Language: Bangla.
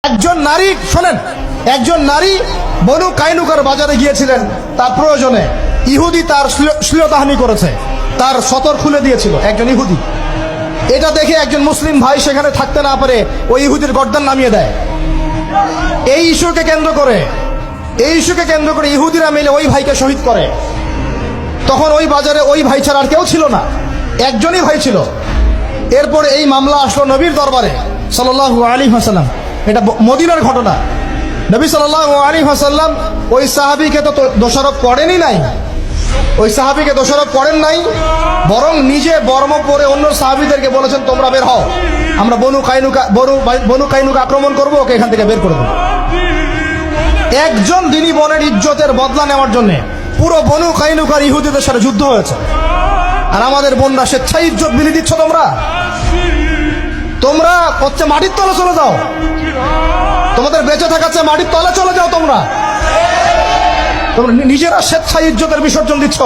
একজন নারী, শোনেন, একজন নারী বনু কাইনুকার বাজারে গিয়েছিলেন তার প্রয়োজনে। ইহুদি তার শ্লীলতাহানি করেছে, তার সতর খুলে দিয়েছিল একজন ইহুদি। এটা দেখে একজন মুসলিম ভাই সেখানে থাকতে না পারে ওই ইহুদির গর্দান নামিয়ে দেয়। এই ইস্যুকে কেন্দ্র করে ইহুদিরা মিলে ওই ভাইকে শহীদ করে। তখন ওই বাজারে ওই ভাই ছাড়া আর কেউ ছিল না, একজনই ভাই ছিল। এরপরে এই মামলা আসলো নবীর দরবারে সাল্লাল্লাহু আলাইহি ওয়াসাল্লাম। এটা মদিনার ঘটনা। নবী সাল্লাল্লাহু আলাইহি ওয়াসাল্লাম ওই সাহাবীকে তো দোষারোপ করেন নাই, বরং নিজে বর্ম পরে অন্য সাহাবীদেরকে বলেছেন, তোমরা বের হও, আমরা বনু কাইনুকা আক্রমণ করবো, ওকে এখান থেকে বের করে দেবো। একজন দিনী বোনের ইজ্জতের বদলা নেওয়ার জন্য পুরো বনু কাইনুকার ইহুদিদের সাথে যুদ্ধ হয়েছে। আর আমাদের বোনরা স্বেচ্ছায় ইজ্জত বিলি দিচ্ছ। তোমরা হচ্ছে মাটির তলে চলে যাও, তোমাদের বেঁচে থাকাচ্ছে মাটির তলে চলে যাও। তোমরা নিজেরা স্বেচ্ছায় ইজ্জতের বিসর্জন দিচ্ছ।